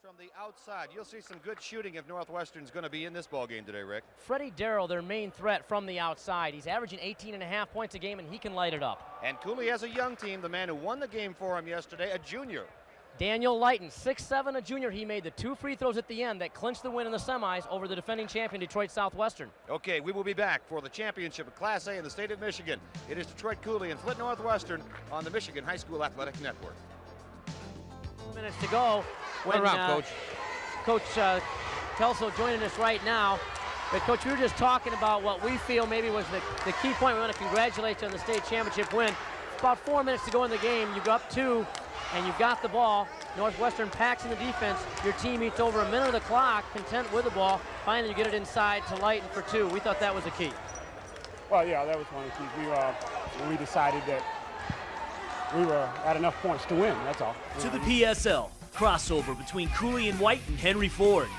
From the outside, you'll see some good shooting if Northwestern's going to be in this ball game today, Rick. Freddie Darrell, their main threat from the outside. He's averaging 18.5 points a game, and he can light it up. And Cooley has a young team. The man who won the game for him yesterday, a junior. Daniel Lyton, 6'7", a junior. He made the 2 free throws at the end that clinched the win in the semis over the defending champion, Detroit Southwestern. Okay, we will be back for the championship of Class A in the state of Michigan. It is Detroit Cooley and Flint Northwestern on the Michigan High School Athletic Network. 2 minutes to go. When, Coach. Coach Kelso joining us right now. But, Coach, we were just talking about what we feel maybe was the key point. We want to congratulate you on the state championship win. About 4 minutes to go in the game. You go up 2, and you got the ball. Northwestern packs in the defense. Your team eats over a minute of the clock, content with the ball. Finally, you get it inside to Lyton for 2. We thought that was a key. Well, yeah, that was one of the keys. We decided that we were at enough points to win, that's all. To the PSL, crossover between Cooley and White and Henry Ford.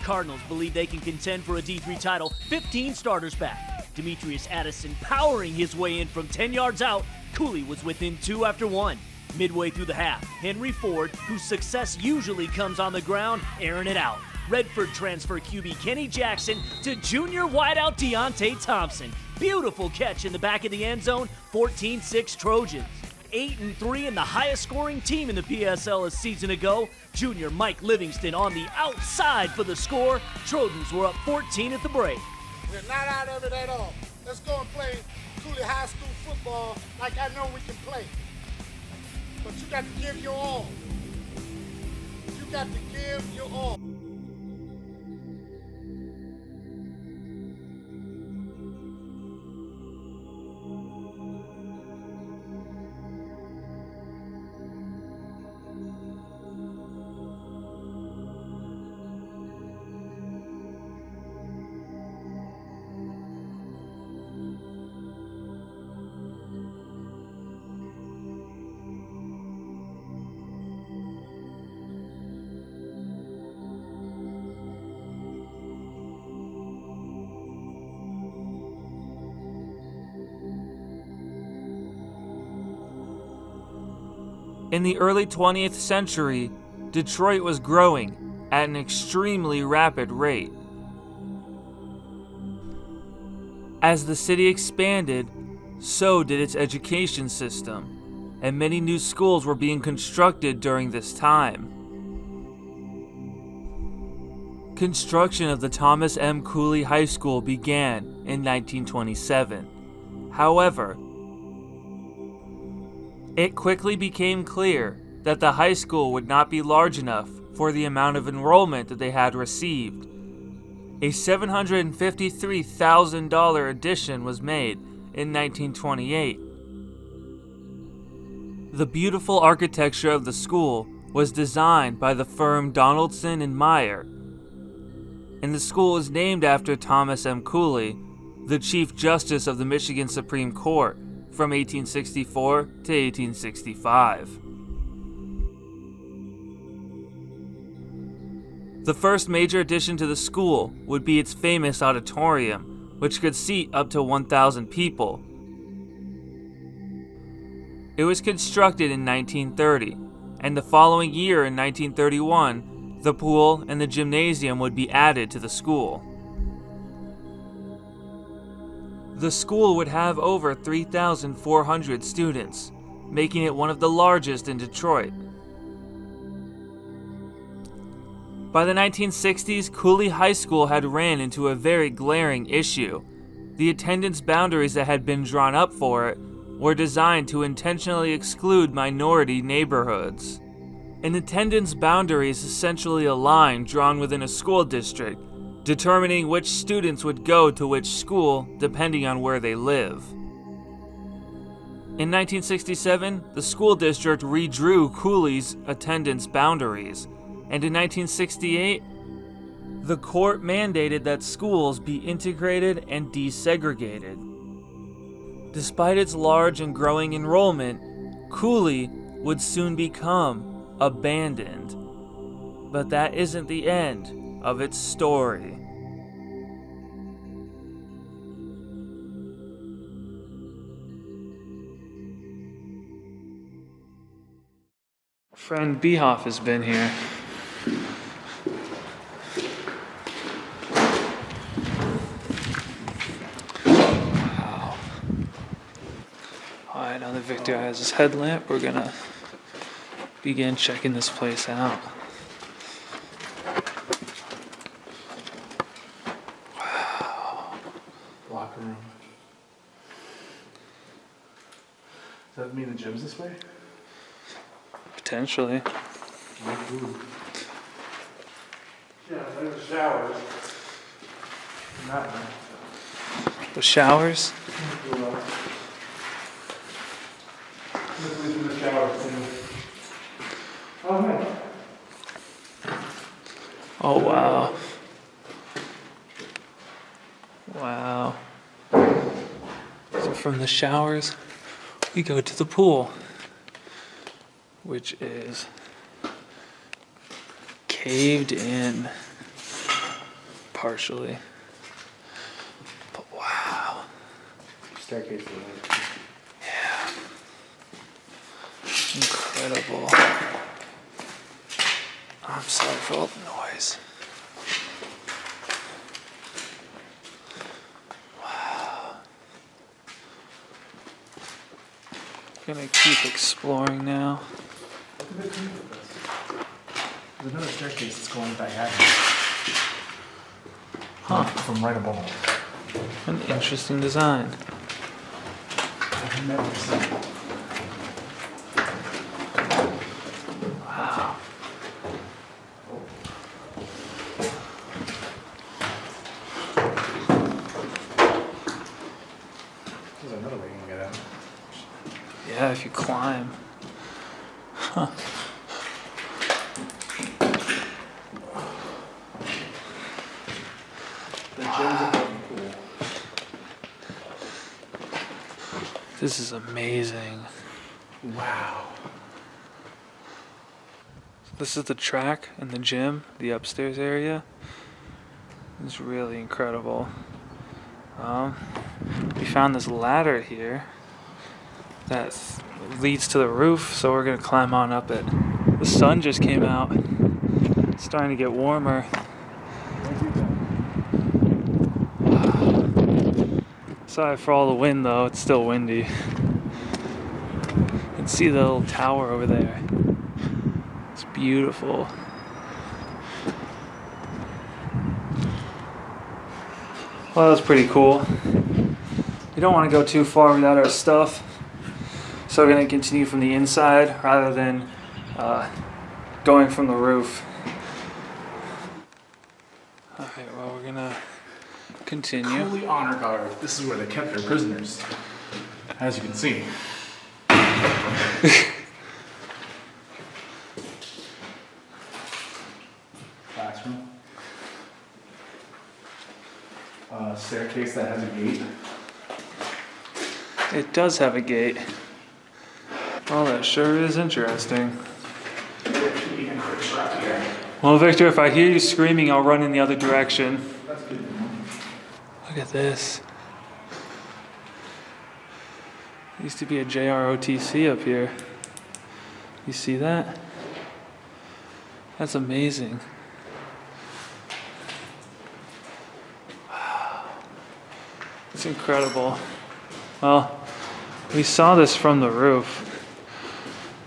Cardinals believe they can contend for a D3 title, 15 starters back. Demetrius Addison powering his way in from 10 yards out. Cooley was within 2 after 1. Midway through the half, Henry Ford, whose success usually comes on the ground, airing it out. Redford transfer QB Kenny Jackson to junior wideout Deontay Thompson. Beautiful catch in the back of the end zone, 14-6 Trojans. 8-3 and the highest scoring team in the PSL a season ago. Junior Mike Livingston on the outside for the score. Trojans were up 14 at the break. We're not out of it at all. Let's go and play Cooley High School football like I know we can play. But you got to give your all. You got to give your all. In the early 20th century, Detroit was growing at an extremely rapid rate. As the city expanded, so did its education system, and many new schools were being constructed during this time. Construction of the Thomas M. Cooley High School began in 1927. However, it quickly became clear that the high school would not be large enough for the amount of enrollment that they had received. A $753,000 addition was made in 1928. The beautiful architecture of the school was designed by the firm Donaldson and Meyer, and the school was named after Thomas M. Cooley, the Chief Justice of the Michigan Supreme Court from 1864 to 1865. The first major addition to the school would be its famous auditorium, which could seat up to 1,000 people. It was constructed in 1930, and the following year in 1931, the pool and the gymnasium would be added to the school. The school would have over 3,400 students, making it one of the largest in Detroit. By the 1960s, Cooley High School had ran into a very glaring issue. The attendance boundaries that had been drawn up for it were designed to intentionally exclude minority neighborhoods. An attendance boundary is essentially a line drawn within a school district, determining which students would go to which school depending on where they live. In 1967, the school district redrew Cooley's attendance boundaries, and in 1968, the court mandated that schools be integrated and desegregated. Despite its large and growing enrollment, Cooley would soon become abandoned. But that isn't the end of its story. Friend Behoff has been here. Victor has his headlamp. We're gonna begin checking this place out. Wow. Locker room. Does that mean the gym's this way? Potentially. Yeah, there's showers. Not nice. The showers? The showers too. Oh, man. Oh, wow. Wow. So from the showers, we go to the pool, which is caved in partially. But wow. Staircase. Yeah. Incredible. I'm sorry for all the noise. Wow. Gonna keep exploring now. Look at the deep of this. There's another staircase that's going diagonal. Huh. From right above. An interesting design. I've never seen it. Wow. There's another way you can get out. Yeah, if you climb. Huh. The gym's above the pool. This is amazing. Wow. This is the track and the gym, the upstairs area. It's really incredible. We found this ladder here that leads to the roof, so we're gonna climb on up it. The sun just came out. It's starting to get warmer. Sorry for all the wind though, it's still windy. You can see the little tower over there. It's beautiful. Well, that was pretty cool. We don't want to go too far without our stuff, so we're going to continue from the inside rather than going from the roof. Alright, well, we're going to continue. Cooley Honor Guard. This is where they kept their prisoners. As you can see. Classroom. Staircase that has a gate. It does have a gate. Well, that sure is interesting. Well, Victor, if I hear you screaming, I'll run in the other direction. That's good. Look at this. Used to be a JROTC up here. You see that? That's amazing. Wow. It's incredible. Well, we saw this from the roof.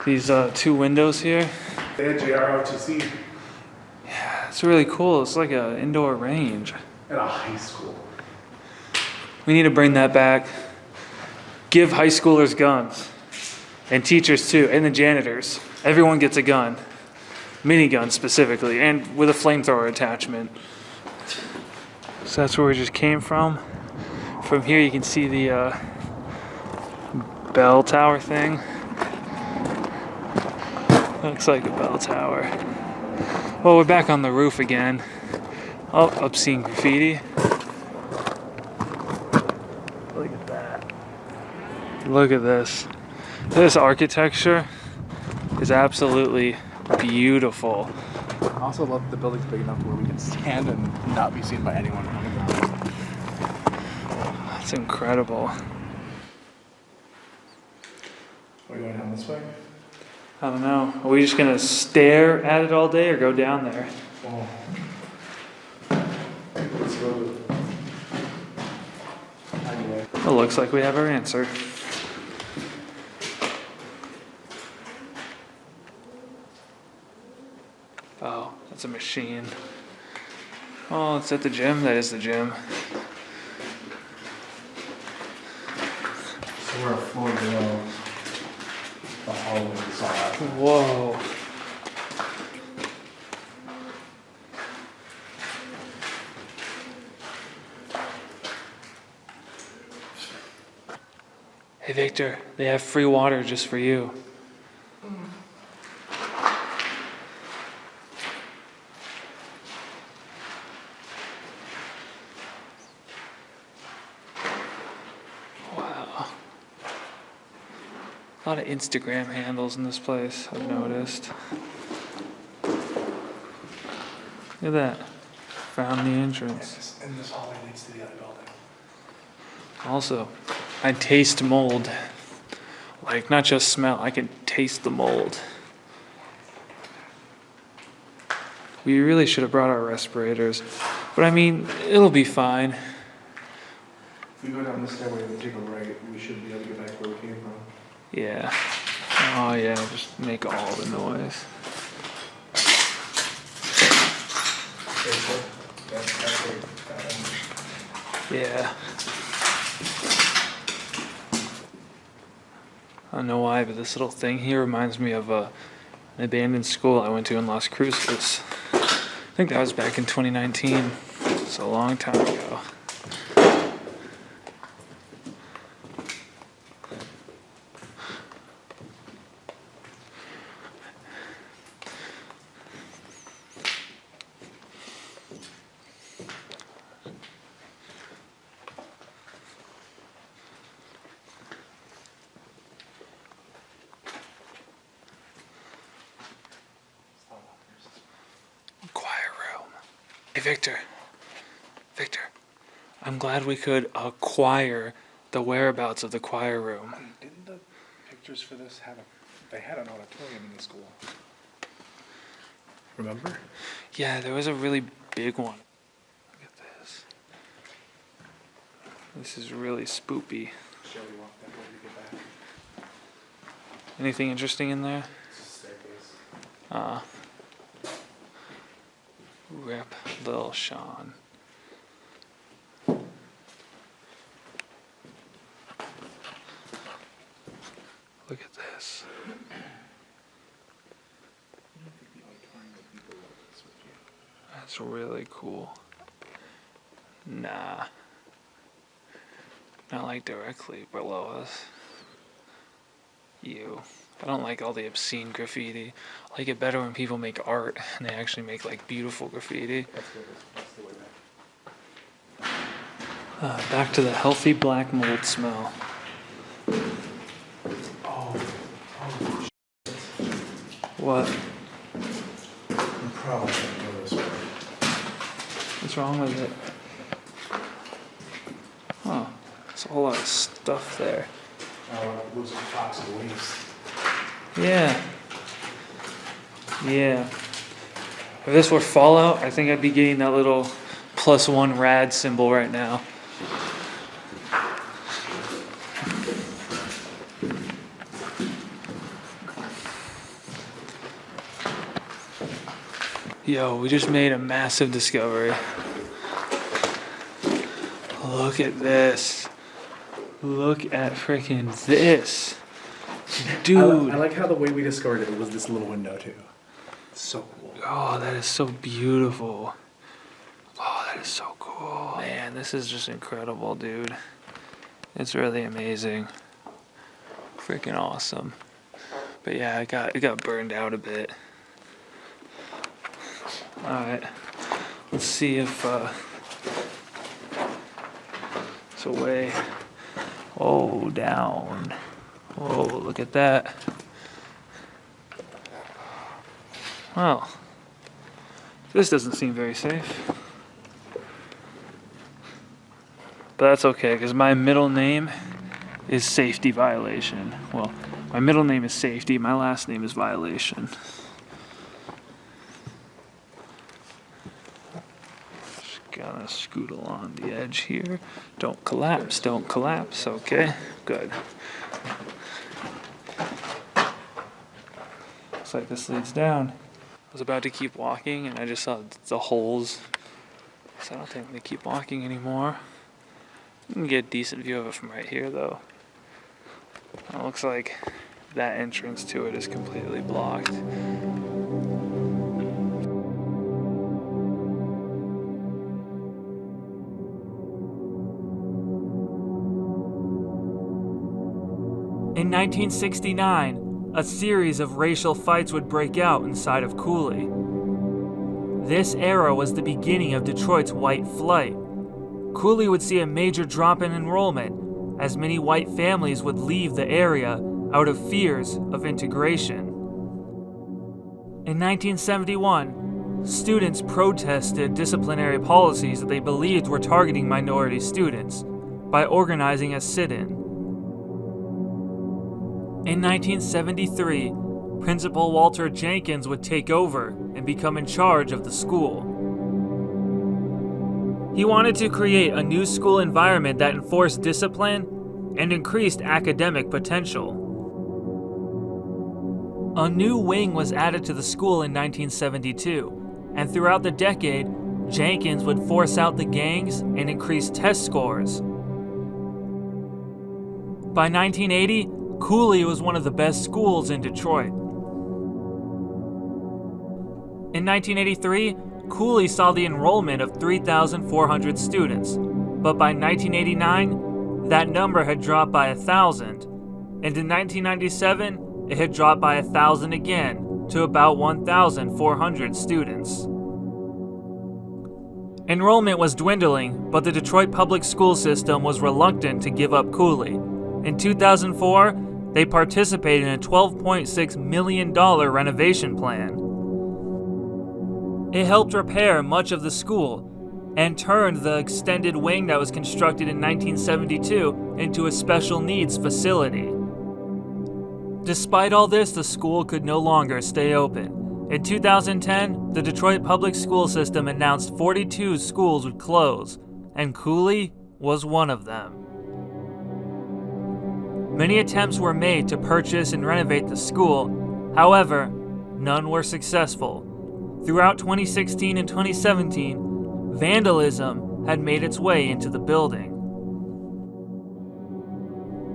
These two windows here. They had JROTC Yeah, it's really cool. It's like an indoor range. at a high school. We need to bring that back. Give high schoolers guns. And teachers too, and the janitors. Everyone gets a gun. Minigun specifically, and with a flamethrower attachment. So that's where we just came from. From here you can see the bell tower thing. Looks like a bell tower. Well, we're back on the roof again. Oh, obscene graffiti. Look at that. Look at this. This architecture is absolutely beautiful. I also love that the building's big enough where we can stand and not be seen by anyone. That's incredible. Are we going down this way? I don't know. Are we just gonna stare at it all day or go down there? Oh. Let's go. It looks like we have our answer. Oh, that's a machine. Oh, it's at the gym? That is the gym. So we're a floor below the hallway we saw last night. Whoa. Hey Victor, they have free water just for you. Wow. A lot of Instagram handles in this place, I've noticed. Look at that. Found the entrance. And this hallway leads to the other building. Also, I taste mold. Like, not just smell, I can taste the mold. We really should have brought our respirators. But I mean, it'll be fine. If we go down this stairway and take a right, we should be able to get back where we came from. Yeah. Oh yeah, just make all the noise. Yeah. I don't know why, but this little thing here reminds me of an abandoned school I went to in Las Cruces. I think that was back in 2019. It's a long time ago. Hey, Victor. Victor, I'm glad we could acquire the whereabouts of the choir room. Didn't the pictures for this have they had an auditorium in the school? Remember? Yeah, there was a really big one. Look at this. This is really spoopy. Shall we walk that way to get back? Anything interesting in there? It's a staircase. Rip Lil Sean. Look at this. That's really cool. Nah. Not like directly below us. You. I don't like all the obscene graffiti. I like it better when people make art and they actually make like beautiful graffiti. That's the way back. Back to the healthy black mold smell. Oh, What? I'm probably gonna go this way. What's wrong with it? Oh, there's a whole lot of stuff there. Looks like toxic waste. Yeah. Yeah. If this were Fallout, I think I'd be getting that little +1 rad symbol right now. Yo, we just made a massive discovery. Look at this. Look at freaking this. Dude. I like how the way we discovered it was this little window too. So cool. Oh, that is so beautiful. Oh, that is so cool. Man, this is just incredible, dude. It's really amazing. Freaking awesome. But yeah, it got burned out a bit. Alright. Let's see if it's a way. Oh, down. Whoa, look at that. Well, this doesn't seem very safe. But that's okay, because my middle name is Safety Violation. Well, my middle name is Safety, my last name is Violation. Just gonna scoot along the edge here. Don't collapse, okay? Good. Looks like this leads down. was about to keep walking, and I just saw the holes. So I don't think I'm gonna keep walking anymore. You can get a decent view of it from right here, though. It looks like that entrance to it is completely blocked. In 1969, a series of racial fights would break out inside of Cooley. This era was the beginning of Detroit's white flight. Cooley would see a major drop in enrollment, as many white families would leave the area out of fears of integration. In 1971, students protested disciplinary policies that they believed were targeting minority students by organizing a sit-in. In 1973, Principal Walter Jenkins would take over and become in charge of the school. He wanted to create a new school environment that enforced discipline and increased academic potential. A new wing was added to the school in 1972, and throughout the decade, Jenkins would force out the gangs and increase test scores. By 1980, Cooley was one of the best schools in Detroit. In 1983, Cooley saw the enrollment of 3,400 students, but by 1989, that number had dropped by 1,000, and in 1997, it had dropped by 1,000 again to about 1,400 students. Enrollment was dwindling, but the Detroit public school system was reluctant to give up Cooley. In 2004, they participated in a $12.6 million renovation plan. It helped repair much of the school and turned the extended wing that was constructed in 1972 into a special needs facility. Despite all this, the school could no longer stay open. In 2010, the Detroit public school system announced 42 schools would close, and Cooley was one of them. Many attempts were made to purchase and renovate the school, however, none were successful. Throughout 2016 and 2017, vandalism had made its way into the building.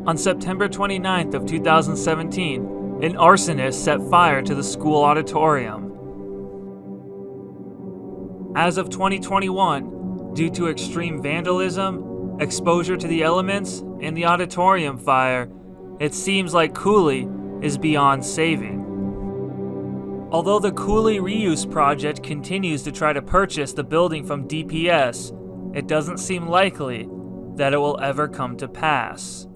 On September 29th of 2017, an arsonist set fire to the school auditorium. As of 2021, due to extreme vandalism, exposure to the elements, and the auditorium fire, it seems like Cooley is beyond saving. Although the Cooley Reuse Project continues to try to purchase the building from DPS, it doesn't seem likely that it will ever come to pass.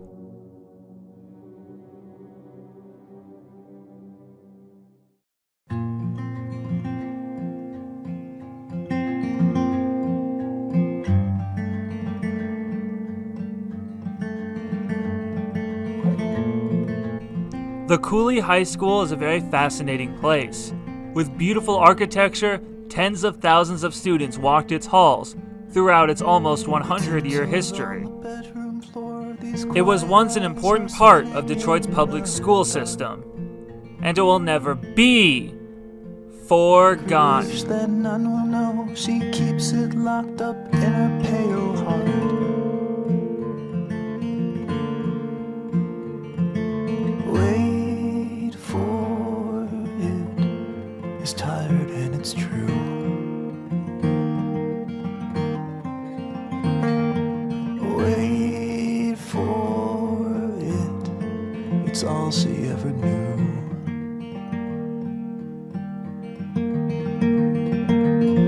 The Cooley High School is a very fascinating place. With beautiful architecture, tens of thousands of students walked its halls throughout its almost 100-year history. It was once an important part of Detroit's public school system, and it will never be forgotten. That none will know, she keeps it locked up in her pale heart. Wait for it, it's tired and it's true. Wait for it, it's all she ever knew.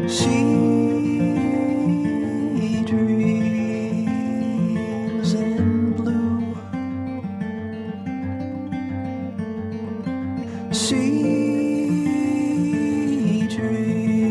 She dreams in blue. She dreams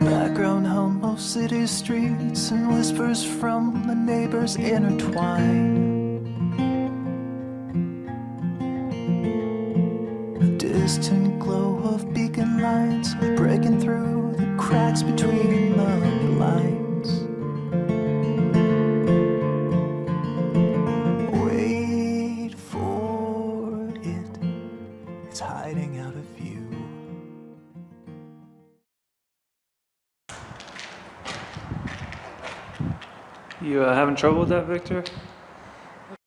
background hum of city streets and whispers from the neighbors intertwine. A distant glow of beacon lights breaking through the cracks between the blinds. Wait for it, it's hiding out of view. You having trouble with that, Victor?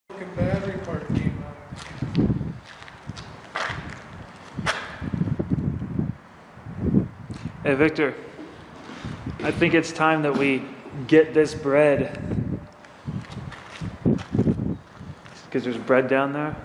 Fucking battery part came out. Hey, Victor. I think it's time that we get this bread. Because there's bread down there.